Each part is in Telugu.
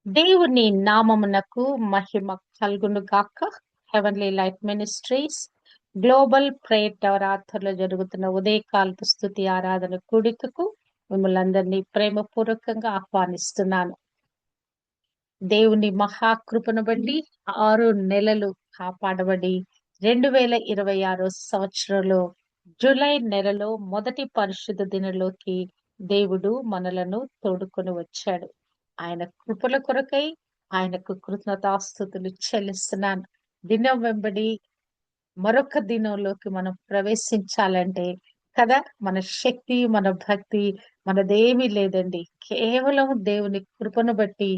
దేవుని నామమునకు మహిమ కలుగును గాక. Heavenly life ministries global prayer tower ఆధ్వర్యంలో జరుగుతున్న ఉదయకాలపు స్తుతి ఆరాధన కూడికకు మిమ్మల్ని అందరినీ ప్రేమపూర్వకంగా ఆహ్వానిస్తున్నాను. దేవుని మహాకృపను బట్టి 6 నెలలు కాపాడబడి 2026 సంవత్సరంలో జూలై నెలలో మొదటి పరిశుద్ధ దినలోకి దేవుడు మనలను తోడుకొని వచ్చాడు. ఆయన కృపల కొరకై ఆయనకు కృతజ్ఞతాస్తుతులు చెల్లిస్తున్నాను. దినం వెంబడి మరొక దినంలోకి మనం ప్రవేశించాలంటే కదా, మన శక్తి, మన భక్తి మనదేమీ లేదండి. కేవలం దేవుని కృపను బట్టి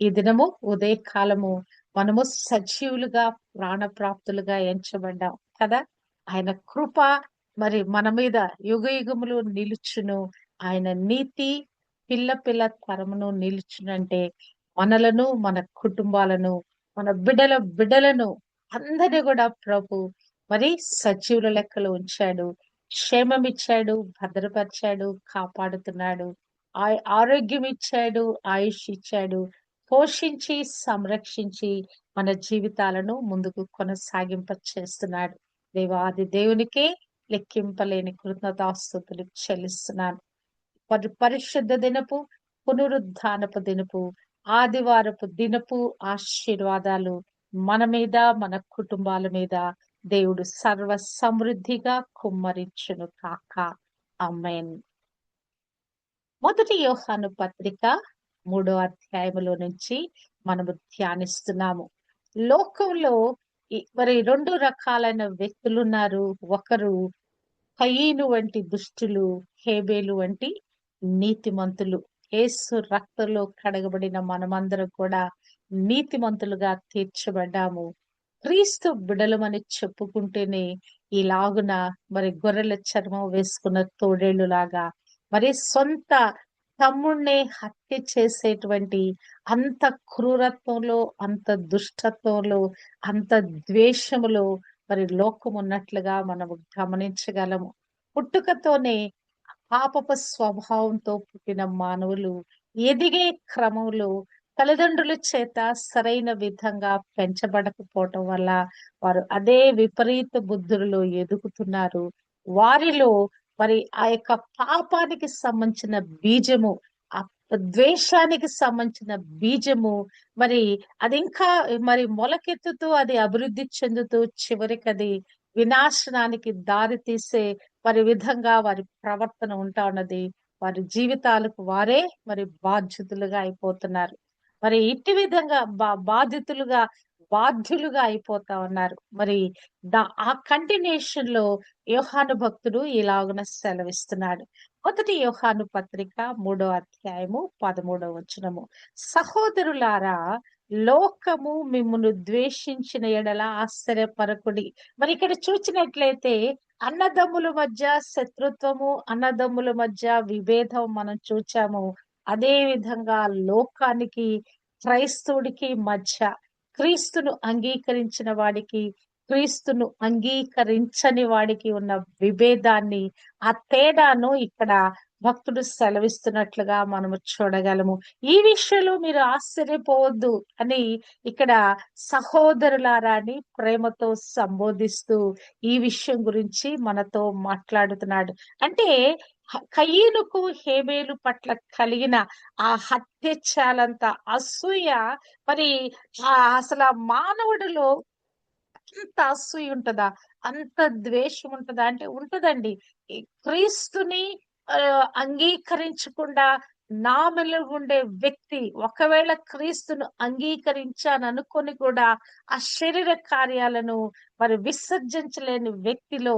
ఈ దినము ఉదయకాలము మనము సజీవులుగా ప్రాణప్రాప్తులుగా ఎంచబడ్డాం కదా. ఆయన కృప మరి మన మీద యుగ యుగములు నిలుచును. ఆయన నీతి పిల్ల పిల్ల తరమును నిలుచునంటే మనలను, మన కుటుంబాలను, మన బిడ్డలను అందరినీ కూడా ప్రభు మరి సజీవుల లెక్కలో ఉంచాడు. క్షేమం ఇచ్చాడు, భద్రపరిచాడు, కాపాడుతున్నాడు. ఆరోగ్యం ఇచ్చాడు, ఆయుష్ ఇచ్చాడు. పోషించి సంరక్షించి మన జీవితాలను ముందుకు కొనసాగింప చేస్తున్నాడు. దేవాది దేవునికే లెక్కింపలేని కృతజ్ఞతాస్తుతులు చెల్లిస్తున్నాను. పరిశుద్ధ దినపు, పునరుద్ధానపు దినపు, ఆదివారపు దినపు ఆశీర్వాదాలు మన మీద, మన కుటుంబాల మీద దేవుడు సర్వ సమృద్ధిగా కుమ్మరించును కాక. ఆమేన్. మొదటి యోహాను పత్రిక 3వ అధ్యాయములో నుంచి మనము ధ్యానిస్తున్నాము. లోకంలో మరి 2 రకాలైన వ్యక్తులు ఉన్నారు. ఒకరు కయీను వంటి దుష్టులు, హేబేలు వంటి నీతిమంతులు. యేసు రక్తంలో కడగబడిన మనమందరం కూడా నీతిమంతులుగా తీర్చబడ్డాము. క్రీస్తు బిడలమని చెప్పుకుంటేనే ఇలాగున మరి గొర్రెల చర్మం వేసుకున్న తోడేళ్లులాగా మరి సొంత తమ్ముణ్ణే హత్య చేసేటువంటి అంత క్రూరత్వంలో, అంత దుష్టత్వంలో, అంత ద్వేషములో మరి లోకం ఉన్నట్లుగా మనము గమనించగలము. పుట్టుకతోనే పాపపు స్వభావంతో పుట్టిన మానవులు ఎదిగే క్రమంలో తల్లిదండ్రుల చేత సరైన విధంగా పెంచబడకపోవటం వల్ల వారు అదే విపరీత బుద్ధులలో ఎదుగుతున్నారు. వారిలో మరి ఆ యొక్క పాపానికి సంబంధించిన బీజము, ఆ ద్వేషానికి సంబంధించిన బీజము మరి అది ఇంకా మరి మొలకెత్తుతూ అది అభివృద్ధి చెందుతూ చివరికి అది వినాశనానికి దారి తీసే వారి విధంగా వారి ప్రవర్తన ఉంటా ఉన్నది. వారి జీవితాలకు వారే మరి బాధ్యతలుగా అయిపోతున్నారు. మరి ఇట్టి విధంగా బాధ్యులుగా అయిపోతా ఉన్నారు. మరి ఆ కంటిన్యూషన్ లో యోహాను భక్తుడు ఇలాగున సెలవిస్తున్నాడు. మొదటి యోహాను పత్రిక 3వ అధ్యాయము 13వ వచనము. సహోదరులారా, లోకము మిమ్మును ద్వేషించిన ఎడల ఆశ్చర్యపరకుడి. మరి ఇక్కడ చూచినట్లయితే అన్నదమ్ముల మధ్య శత్రుత్వము, అన్నదమ్ముల మధ్య విభేదం మనం చూచాము. అదే విధంగా లోకానికి, క్రైస్తవుడికి మధ్య, క్రీస్తును అంగీకరించిన వాడికి, క్రీస్తును అంగీకరించని వాడికి ఉన్న విభేదాన్ని, ఆ తేడాను ఇక్కడ భక్తుడు సెలవిస్తున్నట్లుగా మనము చూడగలము. ఈ విషయంలో మీరు ఆశ్చర్యపోవద్దు అని ఇక్కడ సహోదరులారా అని ప్రేమతో సంబోధిస్తూ ఈ విషయం గురించి మనతో మాట్లాడుతున్నాడు. అంటే కయీనుకు హేబేలు పట్ల కలిగిన ఆ హత్య చాలంత అసూయ మరి అసలు ఆ మానవుడిలో అంత అసూయ ఉంటదా, అంత ద్వేషం ఉంటదా అంటే ఉంటదండి. ఈ క్రీస్తుని అంగీకరించకుండా నా మెలుగుండే వ్యక్తి ఒకవేళ క్రీస్తును అంగీకరించాననుకొని కూడా ఆ శరీర కార్యాలను మరి విసర్జించలేని వ్యక్తిలో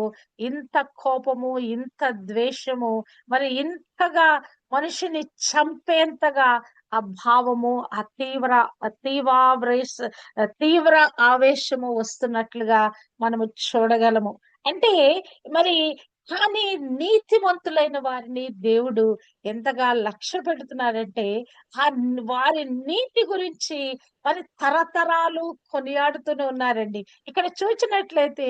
ఇంత కోపము, ఇంత ద్వేషము, మరి ఇంతగా మనిషిని చంపేంతగా ఆ భావము, తీవ్ర ఆవేశము వస్తున్నట్లుగా మనము చూడగలము. అంటే మరి కానీ నీతిమంతులైన వారిని దేవుడు ఎంతగా లక్ష్య పెడుతున్నారంటే వారి నీతి గురించి మరి తరతరాలు కొనియాడుతూనే ఉన్నారండి. ఇక్కడ చూసినట్లయితే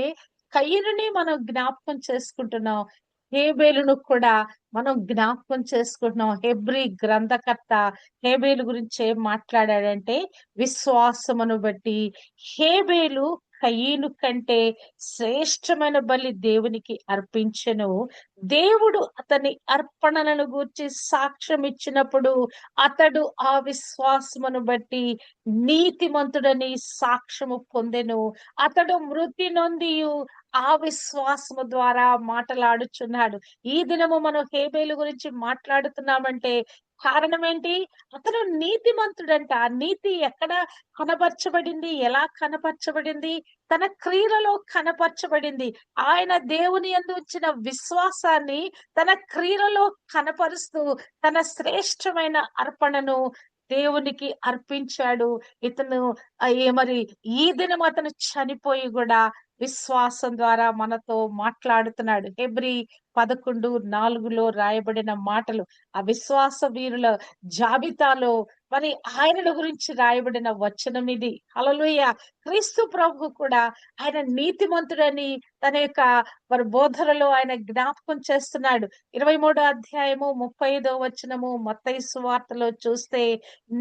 కయ్యనుని మనం జ్ఞాపకం చేసుకుంటున్నాం. హేబేలును కూడా మనం జ్ఞాపకం చేసుకుంటున్నాం. హెబ్రీ గ్రంథకర్త హేబేలు గురించి ఏం మాట్లాడాడంటే, విశ్వాసమును బట్టి హేబేలు కయీను కంటే శ్రేష్టమైన బలి దేవునికి అర్పించెను. దేవుడు అతని అర్పణలను గూర్చి సాక్ష్యం ఇచ్చినప్పుడు అతడు ఆ విశ్వాసమును బట్టి నీతిమంతుడని సాక్ష్యము పొందెను. అతడు మృతి నొందియు ఆ విశ్వాసము ద్వారా మాటలాడుచున్నాడు. ఈ దినము మనం హేబేలు గురించి మాట్లాడుతున్నామంటే కారణం ఏంటి? అతడు నీతిమంతుడంట. ఆ నీతి ఎక్కడ కనపరచబడింది? ఎలా కనపరచబడింది? తన క్రియలలో కనపరచబడింది. ఆయన దేవుని యందు ఉంచిన విశ్వాసాన్ని తన క్రియలలో కనపరుస్తూ తన శ్రేష్టమైన అర్పణను దేవునికి అర్పించాడు. ఇతను మరి ఈ దినం అతను చనిపోయి కూడా విశ్వాసం ద్వారా మనతో మాట్లాడుతున్నాడు. హెబ్రీ 11:4లో రాయబడిన మాటలు ఆ విశ్వాస వీరుల జాబితాలో మరి ఆయనను గురించి రాయబడిన వచనం ఇది. హల్లెలూయా! క్రీస్తు ప్రభువు కూడా ఆయన నీతిమంతుడని తన యొక్క మరి బోధనలో ఆయన జ్ఞాపకం చేస్తున్నాడు. 23 అధ్యాయము 35 వచనము మత్తయి సువార్తలో చూస్తే,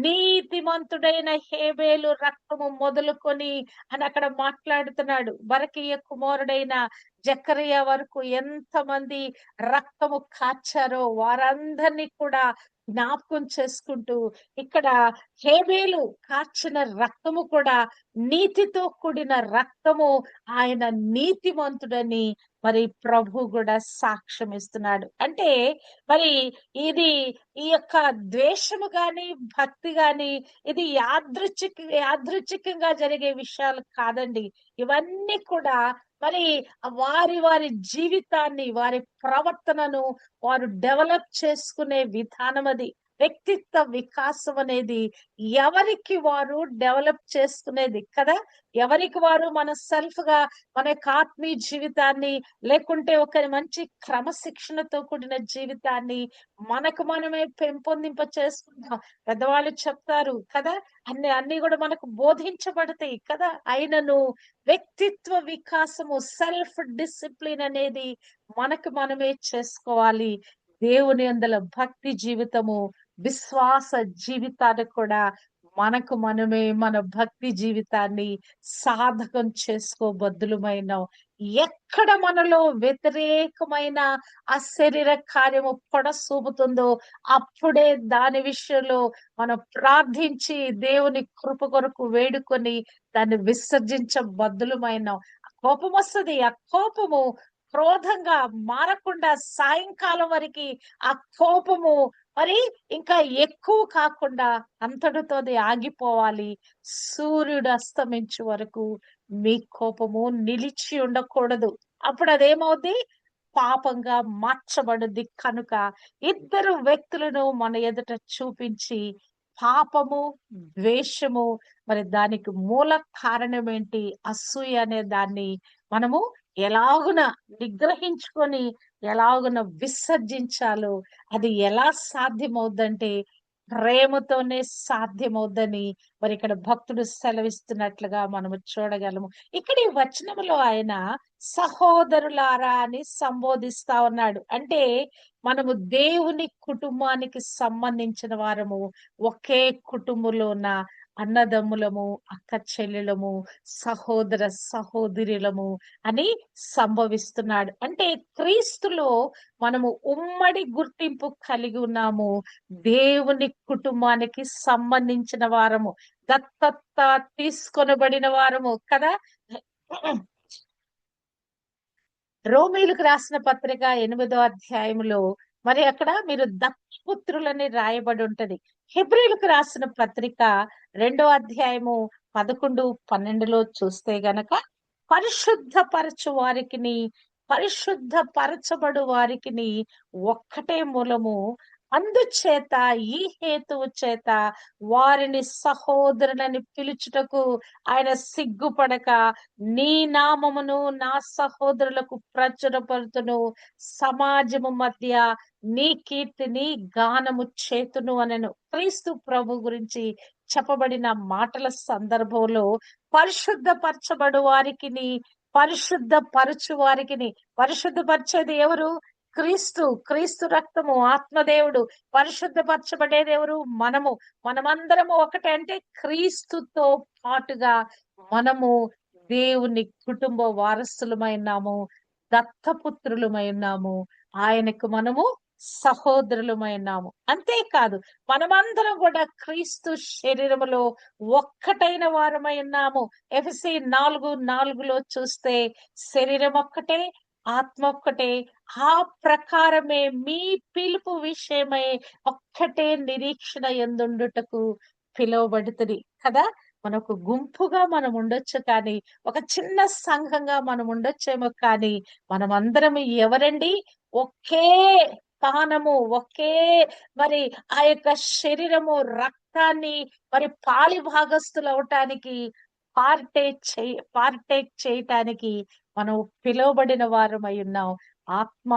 నీతిమంతుడైన హేబేలు రక్తము మొదలుకొని అని అక్కడ మాట్లాడుతున్నాడు. బరకీయ కుమారుడైన జకరియా వరకు ఎంతమంది రక్తము కార్చారో వారందరినీ కూడా జ్ఞాపకం చేసుకుంటూ, ఇక్కడ హేబేలు కార్చిన రక్తము కూడా నీతితో కూడిన రక్తము. ఆయన నీతిమంతుడని మరి ప్రభు కూడా సాక్ష్యం ఇస్తున్నాడు. అంటే మరి ఇది ఈ యొక్క ద్వేషము గాని, భక్తి గాని ఇది యాదృచ్ఛికంగా జరిగే విషయాలు కాదండి. ఇవన్నీ కూడా మరి వారి వారి జీవితాన్ని, వారి ప్రవర్తనను వారు డెవలప్ చేసుకునే విధానం అది. వ్యక్తిత్వ వికాసం అనేది ఎవరికి వారు డెవలప్ చేసుకునేది కదా! ఎవరికి వారు మన సెల్ఫ్‌గా మన యొక్క ఆత్మీయ జీవితాన్ని, లేకుంటే ఒక మంచి క్రమశిక్షణతో కూడిన జీవితాన్ని మనకు మనమే పెంపొందింప చేసుకుంటాం. పెద్దవాళ్ళు చెప్తారు కదా! అన్నీ కూడా మనకు బోధించబడతాయి కదా! అయినను వ్యక్తిత్వ వికాసము, సెల్ఫ్ డిసిప్లిన్ అనేది మనకు మనమే చేసుకోవాలి. దేవుని యందల భక్తి జీవితము, విశ్వాస జీవితాన్ని కూడా మనకు మనమే మన భక్తి జీవితాన్ని సాధకం చేసుకోబద్దులమైనాం. ఎక్కడ మనలో వ్యతిరేకమైన ఆ శరీర కార్యము పొడసూపుతుందో అప్పుడే దాని విషయంలో మనం ప్రార్థించి దేవుని కృప కొరకు వేడుకొని దాన్ని విసర్జించబద్దులమైనాం. కోపం వస్తది. ఆ కోపము క్రోధంగా మారకుండా సాయంకాలం వరకి ఆ కోపము మరి ఇంకా ఎక్కువ కాకుండా అంతటితోది ఆగిపోవాలి. సూర్యుడు అస్తమించు వరకు మీ కోపము నిలిచి ఉండకూడదు. అప్పుడు అదేమవుద్ది? పాపంగా మార్చబడుద్ది. కనుక ఇద్దరు వ్యక్తులను మన ఎదుట చూపించి పాపము, ద్వేషము మరి దానికి మూల కారణం ఏంటి? అసూయ అనే దాన్ని మనము ఎలాగున నిగ్రహించుకొని ఎలాగున విసర్జించాలో అది ఎలా సాధ్యమవుద్దంటే ప్రేమతోనే సాధ్యమవుద్దని మరి ఇక్కడ భక్తుడు సెలవిస్తున్నట్లుగా మనము చూడగలము. ఇక్కడ ఈ వచనములో ఆయన సహోదరులారా అని సంబోధిస్తా ఉన్నాడు. అంటే మనము దేవుని కుటుంబానికి సంబంధించిన వారము. ఒకే కుటుంబంలో ఉన్న అన్నదమ్ములము, అక్క చెల్లెలము, సహోదర సహోదరులము అని సంభవిస్తున్నాడు. అంటే క్రీస్తులో మనము ఉమ్మడి గుర్తింపు కలిగి ఉన్నాము. దేవుని కుటుంబానికి సంబంధించిన వారము. దత్తత తీసుకొనబడిన వారము కదా! రోమీయులకు రాసిన పత్రిక 8వ అధ్యాయంలో మరి అక్కడ మీరు దత్తపుత్రులని రాయబడి ఉంటది. హెబ్రీయులకు రాసిన పత్రిక 2వ అధ్యాయము 11, 12లో చూస్తే గనక పరిశుద్ధపరచు వారికిని, పరిశుద్ధపరచబడు వారికిని ఒక్కటే మూలము. అందుచేత ఈ హేతువు చేత వారిని సహోదరులని పిలుచుటకు ఆయన సిగ్గుపడక నీ నామమును నా సహోదరులకు ప్రచురపరుతును, సమాజము మధ్య నీ కీర్తిని గానము చేతును అనెను. క్రీస్తు ప్రభు గురించి చెప్పబడిన మాటల సందర్భంలో పరిశుద్ధపరచబడు వారికిని, పరిశుద్ధపరచు వారికిని, పరిశుద్ధపరిచేది ఎవరు? క్రీస్తు, క్రీస్తు రక్తము, ఆత్మదేవుడు, పరిశుద్ధపరచబడేది ఎవరు? మనము. మనమందరము ఒకటే. అంటే క్రీస్తుతో పాటుగా మనము దేవుని కుటుంబ వారసులమైనాము, దత్తపుత్రులమైనాము. ఆయనకు మనము సహోదరులమైనాము. అంతేకాదు మనమందరం కూడా క్రీస్తు శరీరములో ఒక్కటైన వారమై ఉన్నాము. ఎఫెసీ 4:4లో చూస్తే శరీరం ఒక్కటే, ఆత్మ ఒక్కటే, ఆ ప్రకారమే మీ పిలుపు విషయమై ఒక్కటే నిరీక్షణ యందుండుటకు పిలువబడుతుంది కదా. మనకు గుంపుగా మనం ఉండొచ్చు కానీ, ఒక చిన్న సంఘంగా మనం ఉండొచ్చేమో కానీ, మనమందరం ఎవరండి? ఒకే పానము, ఒకే మరి ఆ యొక్క శరీరము, రక్తాన్ని మరి పాలి భాగస్థులు అవటానికి పార్టేక్ చేయటానికి మనం పిలువబడిన వారమై ఉన్నాం. ఆత్మ,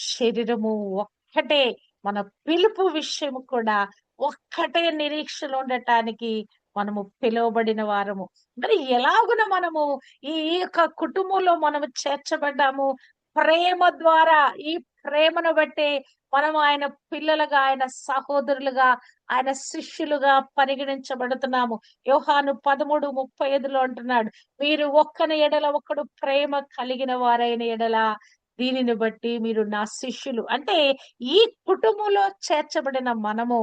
శరీరము ఒక్కటే. మన పిలుపు విషయం కూడా ఒక్కటే నిరీక్షణ ఉండటానికి మనము పిలువబడిన వారము. మరి ఎలాగున మనము ఈ ఈ యొక్క కుటుంబంలో మనము చేర్చబడ్డాము? ప్రేమ ద్వారా. ఈ ప్రేమను బట్టే మనం ఆయన పిల్లలుగా, ఆయన సహోదరులుగా, ఆయన శిష్యులుగా పరిగణించబడుతున్నాము. యోహాను 13:35లో అంటున్నాడు, మీరు ఒక్కని ఎడల ఒకడు ప్రేమ కలిగిన వారైన ఎడల దీనిని బట్టి మీరు నా శిష్యులు. అంటే ఈ కుటుంబంలో చేర్చబడిన మనము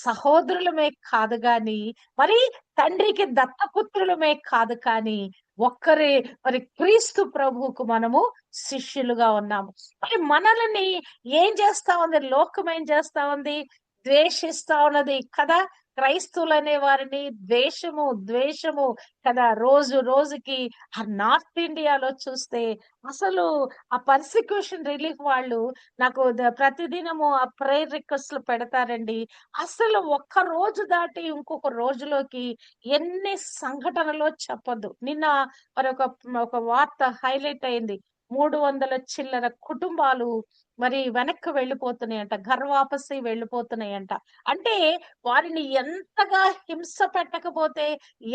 సహోదరులమే కాదు గాని, మరి తండ్రికి దత్తపుత్రులమే కాదు కానీ, ఒక్కరే మరి క్రీస్తు ప్రభువుకు మనము శిష్యులుగా ఉన్నాము. మరి మనల్ని ఏం చేస్తా ఉంది? లోకం ఏం చేస్తా ఉంది? ద్వేషిస్తా ఉన్నది కదా. క్రైస్తవులనే వారిని ద్వేషము కదా. రోజు రోజుకి ఆ నార్త్ ఇండియాలో చూస్తే అసలు ఆ పర్సిక్యూషన్ రిలీఫ్ వాళ్ళు నాకు ప్రతిదినము ఆ ప్రేయర్ రిక్వెస్ట్లు పెడతారండి. అసలు ఒక్క రోజు దాటి ఇంకొక రోజులోకి ఎన్ని సంఘటనలో చెప్పొద్దు. నిన్న మరి ఒక వార్త హైలైట్ అయింది. 300 చిల్లర కుటుంబాలు మరి వెనక్కి వెళ్ళిపోతున్నాయంట. ఘర్ వాపసి వెళ్ళిపోతున్నాయంట. అంటే వారిని ఎంతగా హింస పెట్టకపోతే,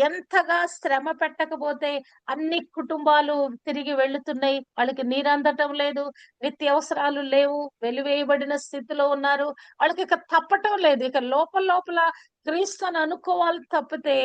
ఎంతగా శ్రమ పెట్టకపోతే అన్ని కుటుంబాలు తిరిగి వెళ్తున్నాయి. వాళ్ళకి నీరందటం లేదు, నిత్యావసరాలు లేవు, వెలివేయబడిన స్థితిలో ఉన్నారు. వాళ్ళకి ఇక తప్పటం లేదు. ఇక లోపల లోపల క్రీస్తుని అనుకోవాలి తప్పితే,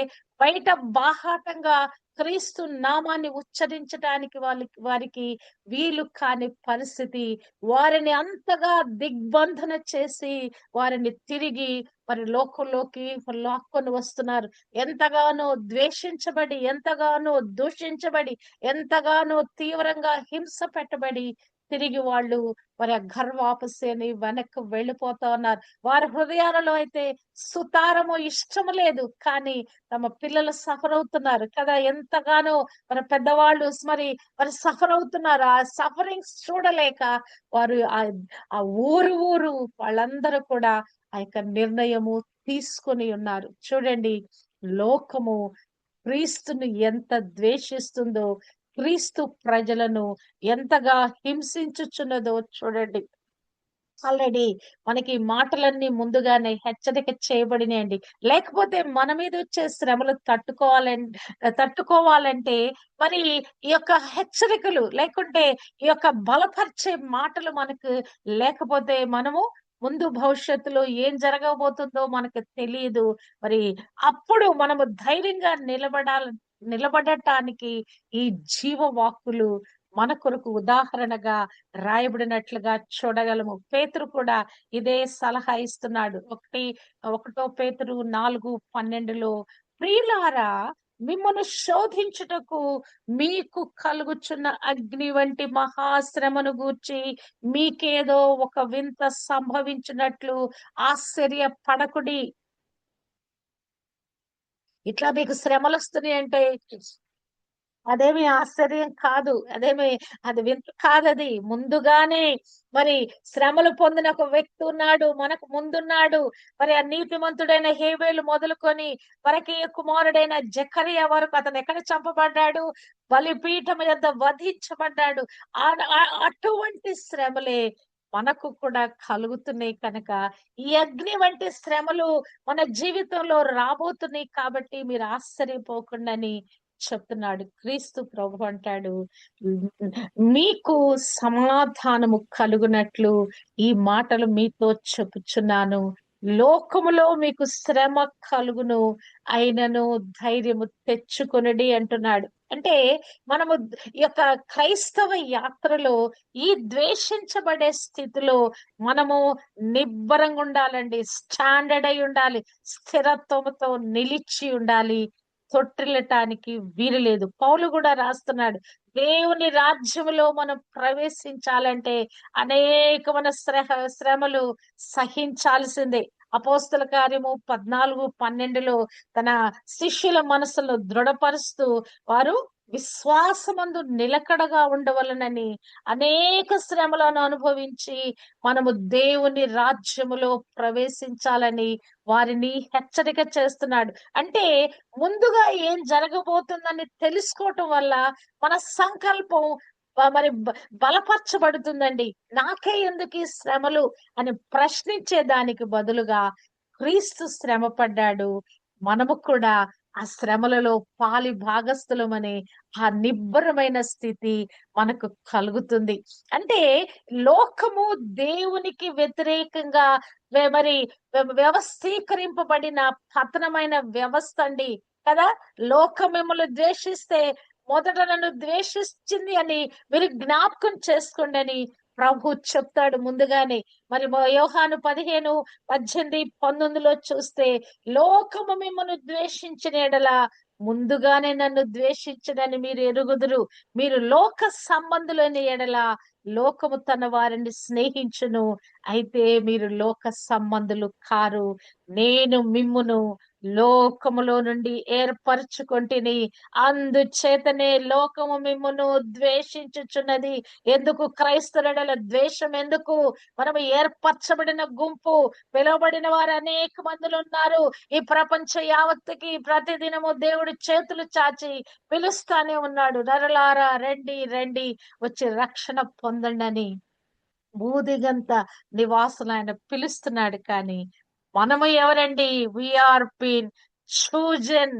బయట బాహాటంగా క్రీస్తు నామాన్ని ఉచ్చరించడానికి వారికి వీలు కాని పరిస్థితి. వారిని అంతగా దిగ్బంధన చేసి వారిని తిరిగి మరి లోకంలోకి లాక్కొని వస్తున్నారు. ఎంతగానో ద్వేషించబడి, ఎంతగానో దూషించబడి, ఎంతగానో తీవ్రంగా హింస పెట్టబడి తిరిగి వాళ్ళు మరి ఆ ఘర్ వాపసి అని వెనక్కి వెళ్ళిపోతా ఉన్నారు. వారి హృదయాలలో అయితే సుతారము ఇష్టము లేదు, కానీ తమ పిల్లలు సఫర్ అవుతున్నారు కదా. ఎంతగానో మన పెద్దవాళ్ళు మరి సఫర్ అవుతున్నారు. ఆ సఫరింగ్స్ చూడలేక వారు ఆ ఊరు వాళ్ళందరూ కూడా ఆ యొక్క నిర్ణయము తీసుకొని ఉన్నారు. చూడండి, లోకము క్రీస్తును ఎంత ద్వేషిస్తుందో, క్రీస్తు ప్రజలను ఎంతగా హింసించుచున్నదో చూడండి. ఆల్రెడీ మనకి మాటలన్నీ ముందుగానే హెచ్చరిక చేయబడినాయండి. లేకపోతే మన మీద వచ్చే శ్రమలు తట్టుకోవాలంటే మరి ఈ యొక్క హెచ్చరికలు లేకుంటే ఈ యొక్క బలపరిచే మాటలు మనకు లేకపోతే మనము ముందు భవిష్యత్తులో ఏం జరగబోతుందో మనకు తెలియదు. మరి అప్పుడు మనము ధైర్యంగా నిలబడటానికి ఈ జీవవాక్కులు మన కొరకు ఉదాహరణగా రాయబడినట్లుగా చూడగలము. పేతురు కూడా ఇదే సలహా ఇస్తున్నాడు. ఒకటో పేతురు 4:12లో, ప్రియులారా, మిమ్మల్ని శోధించుటకు మీకు కలుగుచున్న అగ్ని వంటి మహాశ్రమను గూర్చి మీకేదో ఒక వింత సంభవించినట్లు ఆశ్చర్యపడకుడి. ఇట్లా మీకు శ్రమలు వస్తున్నాయంటే అదేమి ఆశ్చర్యం కాదు. అది వింత కాదది. ముందుగానే మరి శ్రమలు పొందిన ఒక వ్యక్తి ఉన్నాడు. మనకు ముందున్నాడు. మరి ఆ నీతిమంతుడైన హేబేలు మొదలుకొని పరకీయ కుమారుడైన జకరియా వరకు అతను ఎక్కడ చంపబడ్డాడు? బలిపీఠం యొద్ద వధించబడ్డాడు. అటువంటి శ్రమలే మనకు కూడా కలుగుతున్నాయి కనుక, ఈ అగ్ని వంటి శ్రమలు మన జీవితంలో రాబోతున్నాయి కాబట్టి మీరు ఆశ్చర్యపోకుండాని చెప్తున్నాడు. క్రీస్తు ప్రభు అంటాడు, మీకు సమాధానము కలుగునట్లు ఈ మాటలు మీతో చెప్పుచున్నాను. లోకములో మీకు శ్రమ కలుగును, అయినను ధైర్యము తెచ్చుకొనుడి అంటున్నాడు. అంటే మనము ఈ యొక్క క్రైస్తవ యాత్రలో ఈ ద్వేషించబడే స్థితిలో మనము నిబ్బరంగా ఉండాలండి. స్టాండర్డ్ అయి ఉండాలి. స్థిరత్వంతో నిలిచి ఉండాలి. తొట్టిల్లటానికి వీలు లేదు. పౌలు కూడా రాస్తున్నాడు, దేవుని రాజ్యములో మనం ప్రవేశించాలంటే అనేకమైన శ్రమలు సహించాల్సిందే. అపోస్తల కార్యము 14:12లో తన శిష్యుల మనసులో దృఢపరుస్తూ వారు విశ్వాసమందు నిలకడగా ఉండవలనని అనేక శ్రమలను అనుభవించి మనము దేవుని రాజ్యములో ప్రవేశించాలని వారిని హెచ్చరిక చేస్తున్నాడు. అంటే ముందుగా ఏం జరగబోతుందని తెలుసుకోవటం వల్ల మన సంకల్పం బలపరచబడుతుందండి. నాకే ఎందుకు ఈ శ్రమలు అని ప్రశ్నించే దానికి బదులుగా క్రీస్తు శ్రమ పడ్డాడు, మనము కూడా ఆ శ్రమలలో పాలి భాగస్థులమనే ఆ నిబ్బరమైన స్థితి మనకు కలుగుతుంది. అంటే లోకము దేవునికి వ్యతిరేకంగా మరి వ్యవస్థీకరింపబడిన పతనమైన వ్యవస్థ అండి కదా. లోకం మిమ్మల్ని ద్వేషిస్తే మొదట నన్ను ద్వేషించింది అని మీరు జ్ఞాపకం చేసుకోండి అని ప్రభు చెప్తాడు ముందుగానే. మరి యోహాను 15:18-19లో చూస్తే, లోకము మిమ్మల్ని ద్వేషించిన ఎడల ముందుగానే నన్ను ద్వేషించడని మీరు ఎరుగుదురు. మీరు లోక సంబంధులైన ఎడల లోకము తన వారిని స్నేహించును, అయితే మీరు లోక సంబంధులు కారు. నేను మిమ్మును లోకములో నుండి ఏర్పరచుకొంటిని, అందుచేతనే లోకము మిమ్మును ద్వేషించుచున్నది. ఎందుకు క్రైస్తవుల ద్వేషం? ఎందుకు? మనము ఏర్పరచబడిన గుంపు, పిలువబడిన వారు అనేక మందులు ఉన్నారు. ఈ ప్రపంచ యావత్తుకి ప్రతిదినము దేవుడు చేతులు చాచి పిలుస్తానే ఉన్నాడు, నరులారా రండి రండి వచ్చి రక్షణ పొందండి అని భూదిగంత నివాసులు ఆయన పిలుస్తున్నాడు. కానీ మనము ఎవరండి? We are been chosen,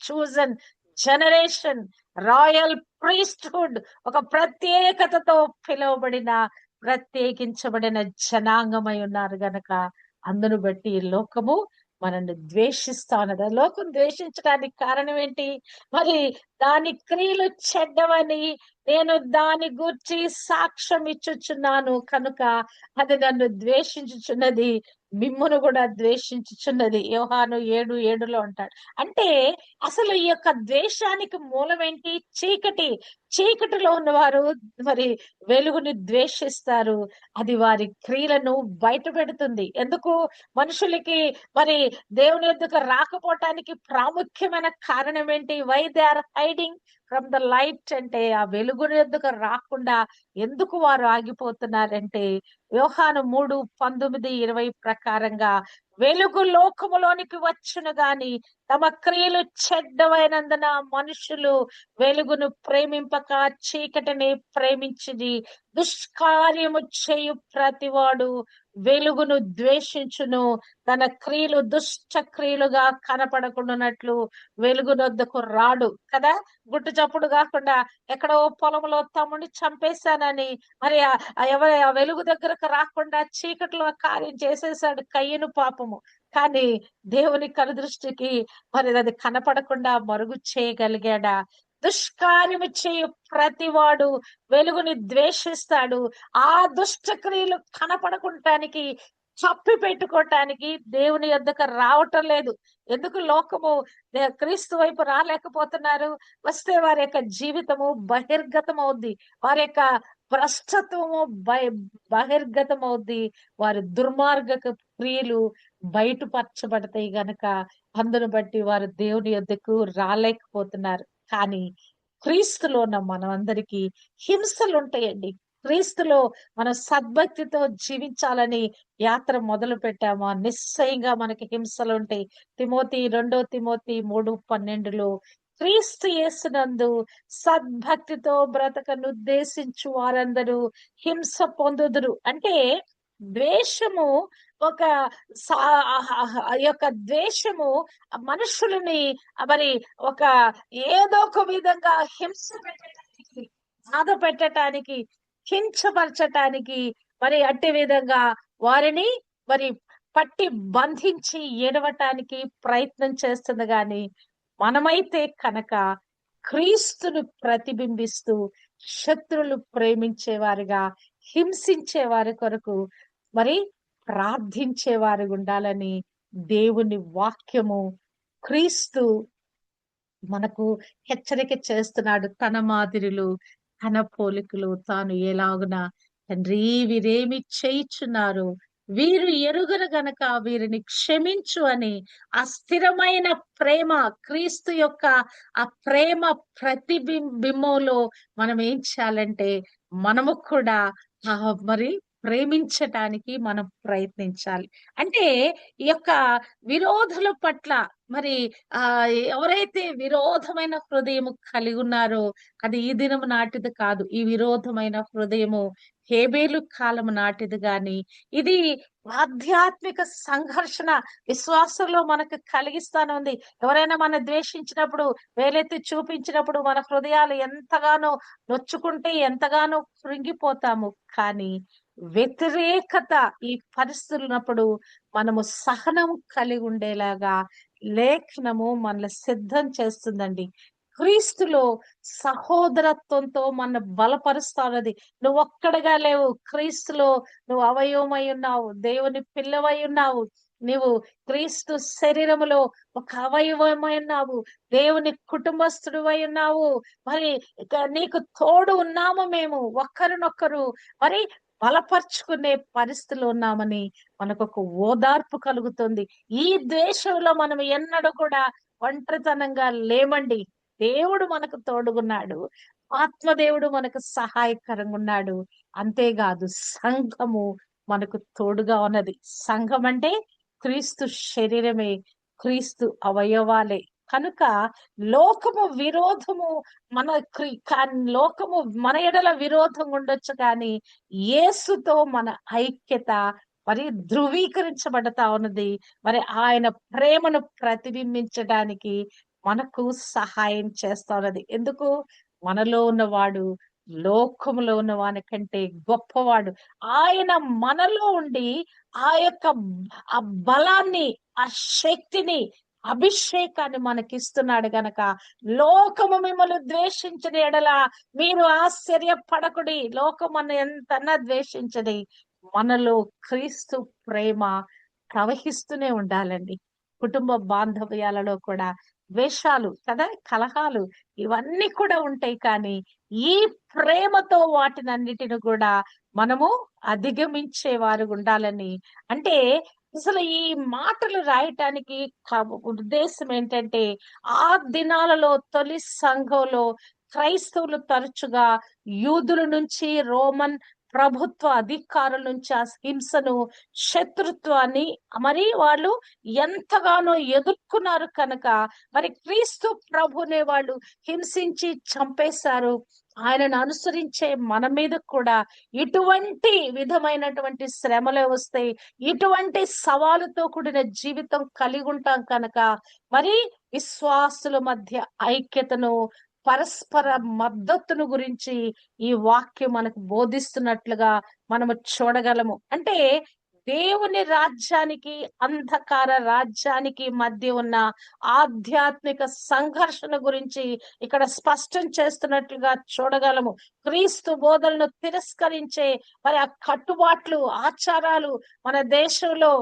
chosen generation, royal priesthood, ఒక ప్రత్యేకతతో పిలువబడిన ప్రత్యేకించబడిన జనాంగమై ఉన్నారు గనక అందును బట్టి లోకము మనల్ని ద్వేషిస్తా ఉన్నది. లోకం ద్వేషించడానికి కారణం ఏంటి? మరి దాని క్రియలు చెడ్డవని నేను దాని గూర్చి సాక్ష్యం ఇచ్చుచున్నాను కనుక అది నన్ను ద్వేషించుచున్నది, మిమ్మును కూడా ద్వేషించుచున్నది. యోహాను 7:7లో అంటాడు. అంటే అసలు ఈ యొక్క ద్వేషానికి మూలం ఏంటి? చీకటి. చీకటిలో ఉన్నవారు మరి వెలుగుని ద్వేషిస్తారు. అది వారి క్రియలను బయట పెడుతుంది. ఎందుకు? మనుషులకి మరి దేవుని యొద్దకు రాకపోవటానికి ప్రాముఖ్యమైన కారణం ఏంటి? Why they are hiding from the light అంటే ఆ వెలుగుని యొద్దకు రాకుండా ఎందుకు వారు ఆగిపోతున్నారంటే, యోహాను 3:19-20 ప్రకారంగా వెలుగు లోకములోనికి వచ్చును గాని తమ క్రియలు చెడ్డవైనందున మనుషులు వెలుగును ప్రేమింపక చీకటిని ప్రేమించిది. దుష్కార్యము చేయు ప్రతివాడు వెలుగును ద్వేషించును, తన క్రియలు దుష్ట క్రియలుగా కనపడకుండానట్లు వెలుగునొద్దకు రాడు కదా. గుట్టు చప్పుడు కాకుండా ఎక్కడో పొలంలో తమ్ముడిని చంపేశానని మరి ఎవరి ఆ వెలుగు దగ్గరకు రాకుండా చీకటిలో కార్యం చేసేసాడు కయ్యను పాపము. కానీ దేవుని కనుదృష్టికి మరి అది కనపడకుండా మరుగు చేయగలిగాడా? దుష్కార్యము చేయు ప్రతివాడు వెలుగుని ద్వేషిస్తాడు. ఆ దుష్ట క్రియలు కనపడకుంటానికి, చప్పి పెట్టుకోవటానికి దేవుని యొద్దకు రావటం లేదు. ఎందుకు? లోకము క్రీస్తు వైపు రాలేకపోతున్నారు. వస్తే వారి యొక్క జీవితము బహిర్గతం అవుద్ది, వారి యొక్క భ్రష్టత్వము బహిర్గతం అవుద్ది, వారి దుర్మార్గక క్రియలు బయటపరచబడతాయి గనక అందును బట్టి వారు దేవుని యొద్దకు రాలేకపోతున్నారు. కానీ క్రీస్తులో ఉన్న మనం అందరికీ హింసలు ఉంటాయండి. క్రీస్తులో మనం సద్భక్తితో జీవించాలని యాత్ర మొదలు పెట్టామా నిశ్చయంగా మనకి హింసలు ఉంటాయి. 2 తిమోతి 3:12లో క్రీస్తు యేసునందు సద్భక్తితో బ్రతకనుద్దేశించు వారందరూ హింస పొందుదురు. అంటే ద్వేషము ఒక సా ఆ యొక్క ద్వేషము మనుషులని మరి ఒక ఏదో ఒక విధంగా హింస పెట్టడానికి, బాధ పెట్టటానికి, కించపరచటానికి, మరి అట్టి విధంగా వారిని మరి పట్టి బంధించి ఏడవటానికి ప్రయత్నం చేస్తుంది గాని, మనమైతే కనుక క్రీస్తును ప్రతిబింబిస్తూ శత్రులు ప్రేమించేవారిగా, హింసించే వారి కొరకు మరి ప్రార్థించేవారు ఉండాలని దేవుని వాక్యము క్రీస్తు మనకు హెచ్చరిక చేస్తున్నాడు. తన మాదిరిలో తన పోలికలు తాను ఎలాగున తండ్రి వీరేమి చేయుచున్నారు, వీరు ఎరుగరు గనక వీరిని క్షమించు అని ఆ స్థిరమైన ప్రేమ, క్రీస్తు యొక్క ఆ ప్రేమ ప్రతిబింబంలో మనం ఏం చేయాలంటే మనము కూడా మరి ప్రేమించటానికి మనం ప్రయత్నించాలి. అంటే ఈ యొక్క విరోధుల పట్ల మరి ఎవరైతే విరోధమైన హృదయము కలిగి ఉన్నారో అది ఈ దినము నాటిది కాదు. ఈ విరోధమైన హృదయము హేబేలు కాలము నాటిది గాని, ఇది ఆధ్యాత్మిక సంఘర్షణ విశ్వాసంలో మనకు కలిగిస్తానుంది. ఎవరైనా మనం ద్వేషించినప్పుడు, వేలెత్తి చూపించినప్పుడు మన హృదయాలు ఎంతగానో నొచ్చుకుంటే, ఎంతగానో కృంగిపోతాము. కానీ వ్యతిరేకత ఈ పరిస్థితులున్నప్పుడు మనము సహనం కలిగి ఉండేలాగా లేఖనము మనల్ని సిద్ధం చేస్తుందండి. క్రీస్తులో సహోదరత్వంతో మన బలపరుస్తానది. నువ్వొక్కడిగా లేవు. క్రీస్తులో నువ్వు అవయవమై ఉన్నావు. దేవుని పిల్లవై ఉన్నావు. నీవు క్రీస్తు శరీరములో ఒక అవయవమై ఉన్నావు. దేవుని కుటుంబస్తుడివై ఉన్నావు. మరి ఇక నీకు తోడు ఉన్నాము మేము. ఒకరినొకరు మరి బలపరుచుకునే పరిస్థితిలో ఉన్నామని మనకొక ఓదార్పు కలుగుతుంది. ఈ ద్వేషంలో మనం ఎన్నడూ కూడా ఒంటరితనంగా లేమండి. దేవుడు మనకు తోడుగున్నాడు. ఆత్మదేవుడు మనకు సహాయకరంగా ఉన్నాడు. అంతేకాదు సంఘము మనకు తోడుగా ఉన్నది. సంఘం అంటే క్రీస్తు శరీరమే, క్రీస్తు అవయవాలే. కనుక లోకము విరోధము మన లోకము మన ఎడల విరోధం ఉండొచ్చు కానీ యేసుతో మన ఐక్యత మరి ధృవీకరించబడతా ఉన్నది. మరి ఆయన ప్రేమను ప్రతిబింబించడానికి మనకు సహాయం చేస్తా ఉన్నది. ఎందుకు? మనలో ఉన్నవాడు లోకములో ఉన్న వాని కంటే గొప్పవాడు. ఆయన మనలో ఉండి ఆ యొక్క ఆ బలాన్ని, ఆ శక్తిని, అభిషేకాన్ని మనకిస్తున్నాడు గనక లోకము మిమ్మల్ని ద్వేషించిన ఎడల మీరు ఆశ్చర్యపడకుడి. లోకం మన ఎంతన్నా ద్వేషించది. మనలో క్రీస్తు ప్రేమ ప్రవహిస్తూనే ఉండాలండి. కుటుంబ బాంధవ్యాలలో కూడా ద్వేషాలు కదా, కలహాలు ఇవన్నీ కూడా ఉంటాయి. కానీ ఈ ప్రేమతో వాటినన్నిటిని కూడా మనము అధిగమించే వారు ఉండాలని, అంటే అసలు ఈ మాటలు రాయటానికి ఉద్దేశం ఏంటంటే ఆ దినాలలో తొలి సంఘంలో క్రైస్తవులు తరచుగా యూదుల నుంచి, రోమన్ ప్రభుత్వ అధికారుల నుంచి ఆ హింసను, శత్రుత్వాన్ని మరి వాళ్ళు ఎంతగానో ఎదుర్కొన్నారు కనుక మరి క్రీస్తు ప్రభునే వాళ్ళు హింసించి చంపేశారు. ఆయనను అనుసరించే మన మీద కూడా ఇటువంటి విధమైనటువంటి శ్రమలే వస్తాయి. ఇటువంటి సవాలుతో కూడిన జీవితం కలిగి ఉంటాం కనుక మరి విశ్వాసుల మధ్య ఐక్యతను, పరస్పర మద్దతును గురించి ఈ వాక్యం మనకు బోధిస్తున్నట్లుగా మనము చూడగలము. అంటే దేవుని రాజ్యానికి, అంధకార రాజ్యానికి మధ్య ఉన్న ఆధ్యాత్మిక సంఘర్షణ గురించి ఇక్కడ స్పష్టం చేస్తున్నట్లుగా చూడగలము. క్రీస్తు బోధనను తిరస్కరించే మరి ఆ కట్టుబాట్లు, ఆచారాలు మన దేశంలో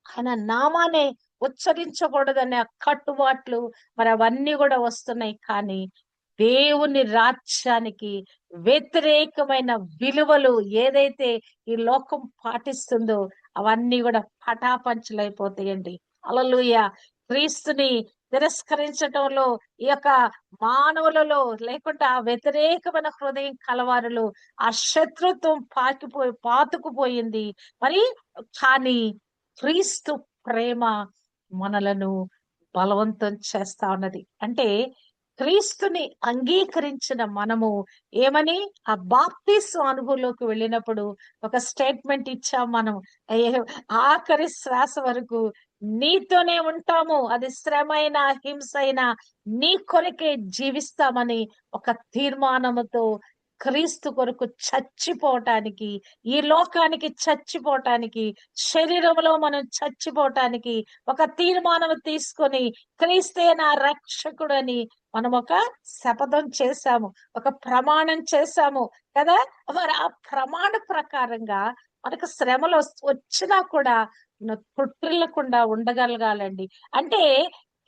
ఆయన నామాన్ని ఉచ్చరించకూడదనే ఆ కట్టుబాట్లు మరి అవన్నీ కూడా వస్తున్నాయి. కానీ దేవుని రాజ్యానికి వ్యతిరేకమైన విలువలు ఏదైతే ఈ లోకం పాటిస్తుందో అవన్నీ కూడా పటాపంచలైపోతాయండి. హల్లెలూయా. క్రీస్తుని తిరస్కరించటంలో ఈ యొక్క మానవులలో లేకుంటే ఆ వ్యతిరేకమైన హృదయం కలవారులు ఆ శత్రుత్వం పాతుకుపోయింది. మరి కానీ క్రీస్తు ప్రేమ మనలను బలవంతం చేస్తా ఉన్నది. అంటే క్రీస్తుని అంగీకరించిన మనము ఏమని ఆ బాప్తిస్మ అనుభవంలోకి వెళ్ళినప్పుడు ఒక స్టేట్మెంట్ ఇచ్చాం మనం. ఆఖరి శ్వాస వరకు నీతోనే ఉంటాము, అది శ్రమైనా హింసైనా నీ కొరకే జీవిస్తామని ఒక తీర్మానముతో క్రీస్తు కొరకు చచ్చిపోవటానికి, ఈ లోకానికి చచ్చిపోవటానికి, శరీరంలో మనం చచ్చిపోవటానికి ఒక తీర్మానం తీసుకొని క్రీస్తే నా రక్షకుడని మనం ఒక శపథం చేశాము, ఒక ప్రమాణం చేశాము కదా. మరి ఆ ప్రమాణ ప్రకారంగా మనకు శ్రమలు వచ్చినా కూడా తొట్టిల్లకుండా ఉండగలగాలండి. అంటే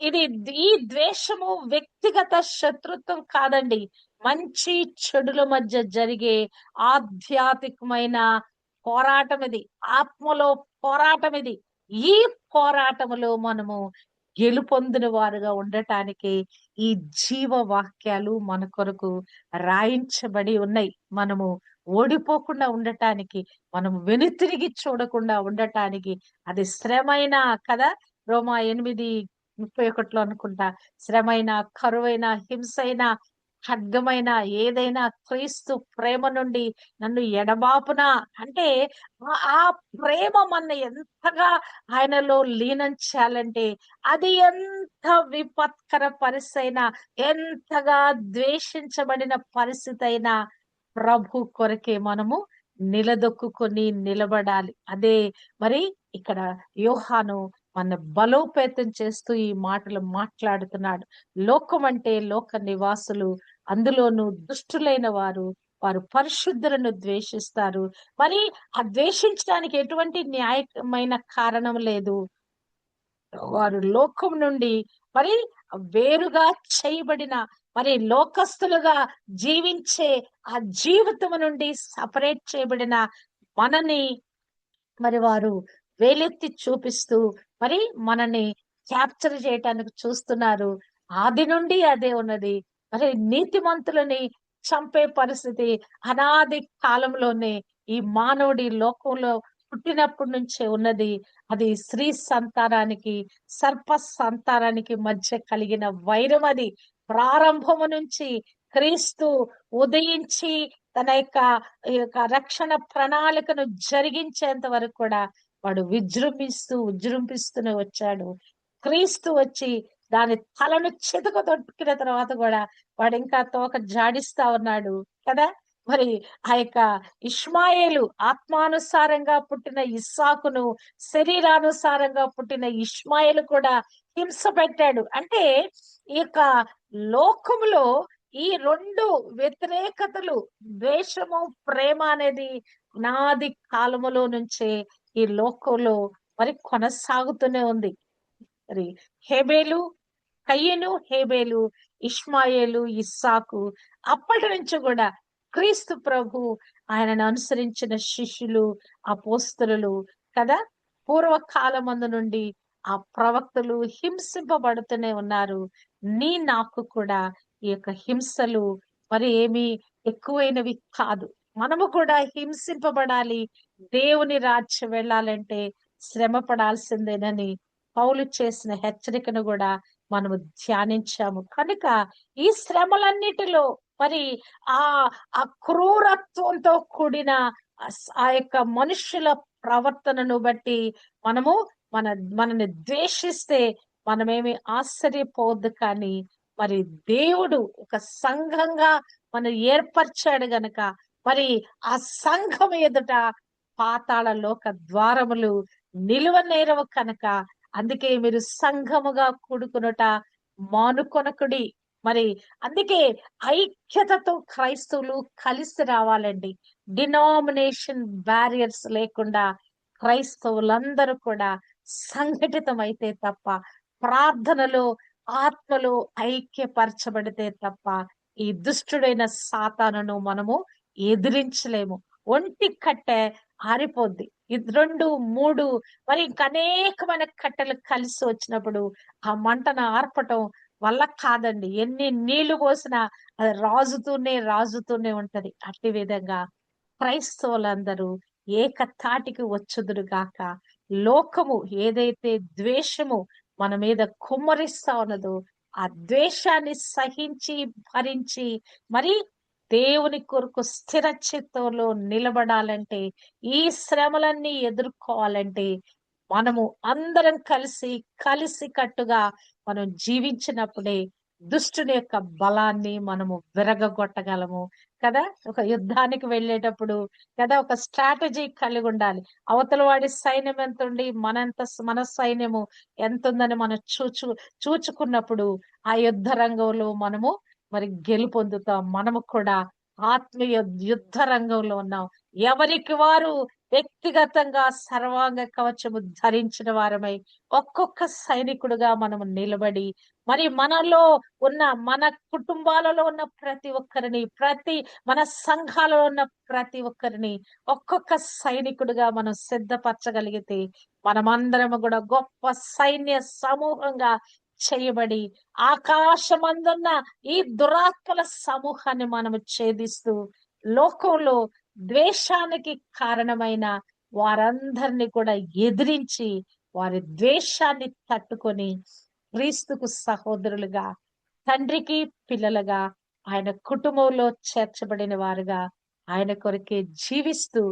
ఇది ఈ ద్వేషము వ్యక్తిగత శత్రుత్వం కాదండి, మంచి చెడుల మధ్య జరిగే ఆధ్యాత్మికమైన పోరాటం ఇది, ఆత్మలో పోరాటం ఇది. ఈ పోరాటములో మనము గెలుపొందిన వారుగా ఉండటానికి ఈ జీవ వాక్యాలు మన కొరకు రాయించబడి ఉన్నాయి. మనము ఓడిపోకుండా ఉండటానికి, మనము వెనుతిరిగి చూడకుండా ఉండటానికి. అది శ్రమైనా కదా, రోమా 8:31 అనుకుంటా, శ్రమైనా, కరువైనా, హింసైనా, ఖడ్గమైన ఏదైనా క్రీస్తు ప్రేమ నుండి నన్ను ఎడబాపునా అంటే ఆ ప్రేమ మన ఎంతగా ఆయనలో లీనం చేయాలంటే, అది ఎంత విపత్కర పరిస్థితి అయినా, ఎంతగా ద్వేషించబడిన పరిస్థితి అయినా ప్రభు కొరకే మనము నిలదొక్కుని నిలబడాలి. అదే మరి ఇక్కడ యోహాను మన బలోపేతం చేస్తూ ఈ మాటలు మాట్లాడుతున్నాడు. లోకం అంటే లోక నివాసులు, అందులోను దుష్టులైన వారు, వారు పరిశుద్ధులను ద్వేషిస్తారు. మరి ఆ ద్వేషించడానికి ఎటువంటి న్యాయమైన కారణం లేదు. వారు లోకం నుండి మరి వేరుగా చేయబడిన, మరి లోకస్తులుగా జీవించే ఆ జీవితం నుండి సపరేట్ చేయబడిన మనని మరి వారు వేలెత్తి చూపిస్తూ మరి మనని క్యాప్చర్ చేయటానికి చూస్తున్నారు. ఆది నుండి అదే ఉన్నది. మరి నీతిమంతులని చంపే పరిస్థితి అనాది కాలంలోనే ఈ మానవుడి లోకంలో పుట్టినప్పటి నుంచే ఉన్నది. అది స్త్రీ సంతానానికి, సర్ప సంతానానికి మధ్య కలిగిన వైరం అది. ప్రారంభము నుంచి క్రీస్తు ఉదయించి తన ఈ యొక్క రక్షణ ప్రణాళికను జరిగించేంత వరకు కూడా వాడు విజృంభిస్తూనే వచ్చాడు. క్రీస్తు వచ్చి దాని తలను చితక తొక్కిన తర్వాత కూడా వాడు ఇంకా తోక జాడిస్తా ఉన్నాడు కదా. మరి ఆ యొక్క ఇష్మాయేలు ఆత్మానుసారంగా పుట్టిన ఇస్సాకును, శరీరానుసారంగా పుట్టిన ఇష్మాయేలు కూడా హింస పెట్టాడు. అంటే ఈ యొక్క లోకములో ఈ రెండు వ్యతిరేకతలు, ద్వేషము, ప్రేమ అనేది నాది కాలములో నుంచే ఈ లోకంలో మరి కొనసాగుతూనే ఉంది. మరి హేబేలు, కయ్యను, హేబేలు, ఇష్మాయేలు, ఇస్సాకు, అప్పటి నుంచి కూడా క్రీస్తు ప్రభు ఆయనను అనుసరించిన శిష్యులు, అపోస్తలులు కదా, పూర్వకాలమందు నుండి ఆ ప్రవక్తలు హింసింపబడుతూనే ఉన్నారు. నాకు కూడా ఈ యొక్క హింసలు మరి ఏమి ఎక్కువైనవి కాదు. మనము కూడా హింసింపబడాలి, దేవుని రాజ్యం వెళ్ళాలంటే శ్రమ పడాల్సిందేనని పౌలు చేసిన హెచ్చరికను కూడా మనము ధ్యానించాము. కనుక ఈ శ్రమలన్నిటిలో మరి ఆ ఆ క్రూరత్వంతో కూడిన ఆ యొక్క మనుషుల ప్రవర్తనను బట్టి మనము మనల్ని ద్వేషిస్తే మనమేమి ఆశ్చర్యపోవద్దు. కానీ మరి దేవుడు ఒక సంఘంగా మనం ఏర్పరిచాడు గనక మరి ఆ సంఘం ఎదుట పాతాళ లోక ద్వారములు నిలువనేరవు కనుక, అందుకే మీరు సంఘముగా కూడుకునుట మానుకొనకుడి. మరి అందుకే ఐక్యతతో క్రైస్తవులు కలిసి రావాలండి. డినామినేషన్ బ్యారియర్స్ లేకుండా క్రైస్తవులందరూ కూడా సంఘటితమైతే తప్ప, ప్రార్థనలో ఆత్మలో ఐక్యపరచబడితే తప్ప ఈ దుష్టుడైన సాతానును మనము ఎదిరించలేము. ఒంటి కట్టె ఆరిపోద్ది. ఇది 2, 3 మరి ఇంక అనేకమైన కట్టెలు కలిసి వచ్చినప్పుడు ఆ మంటను ఆర్పటం వల్ల కాదండి. ఎన్ని నీళ్లు పోసినా అది రాజుతూనే ఉంటది. అట్టి విధంగా క్రైస్తవులందరూ ఏకతాటికి వచ్చుదురు గాక. లోకము ఏదైతే ద్వేషము మన మీద కుమ్మరిస్తా ఉన్నదో ఆ ద్వేషాన్ని సహించి, భరించి మరి దేవుని కొరకు స్థిర చిత్తంలో నిలబడాలంటే, ఈ శ్రమలన్నీ ఎదుర్కోవాలంటే, మనము అందరం కలిసికట్టుగా మనం జీవించినప్పుడే దుష్టుని యొక్క బలాన్ని మనము విరగగొట్టగలము కదా! ఒక యుద్ధానికి వెళ్ళేటప్పుడు కదా! ఒక స్ట్రాటజీ కలిగుండాలి. అవతల వాడి సైన్యం ఎంతుంది, మన సైన్యము ఎంతుందని మనం చూచుకున్నప్పుడు ఆ యుద్ధ రంగంలో మనము మరి గెలుపొందుతాం. మనము కూడా ఆత్మీయ యుద్ధ రంగంలో ఉన్నాం. ఎవరికి వారు వ్యక్తిగతంగా సర్వాంగ కవచము ధరించిన వారమై, ఒక్కొక్క సైనికుడుగా మనము నిలబడి, మరి మనలో మన కుటుంబాలలో ఉన్న ప్రతి ఒక్కరిని, మన సంఘాలలో ఉన్న ప్రతి ఒక్కరిని ఒక్కొక్క సైనికుడిగా మనం సిద్ధపరచగలిగితే, మనమందరము గూడా గొప్ప సైన్య సమూహంగా చేయబడి, ఆకాశమందున్న ఈ దురాత్మల సమూహాన్ని మనము ఛేదిస్తూ, లోకంలో ద్వేషానికి కారణమైన వారందరిని కూడా ఎదిరించి, వారి ద్వేషాన్ని తట్టుకొని, క్రీస్తుకు సహోదరులుగా, తండ్రికి పిల్లలుగా, ఆయన కుటుంబంలో చేర్చబడిన వారుగా, ఆయన కొరకే జీవిస్తూ,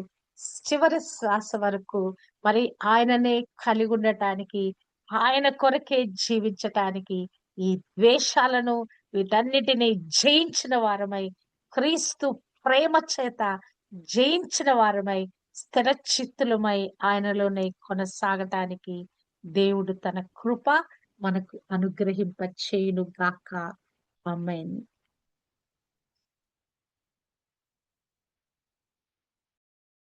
చివరి శ్వాస వరకు మరి ఆయననే కలిగుండటానికి, ఆయన కొరకే జీవించటానికి, ఈ ద్వేషాలను వీటన్నిటిని జయించిన వారమై, క్రీస్తు ప్రేమ చేత జయించిన వారమై, స్థిర చిత్తులమై ఆయనలోనే కొనసాగటానికి దేవుడు తన కృప మనకు అనుగ్రహింప చేయును గాక. ఆమేన్.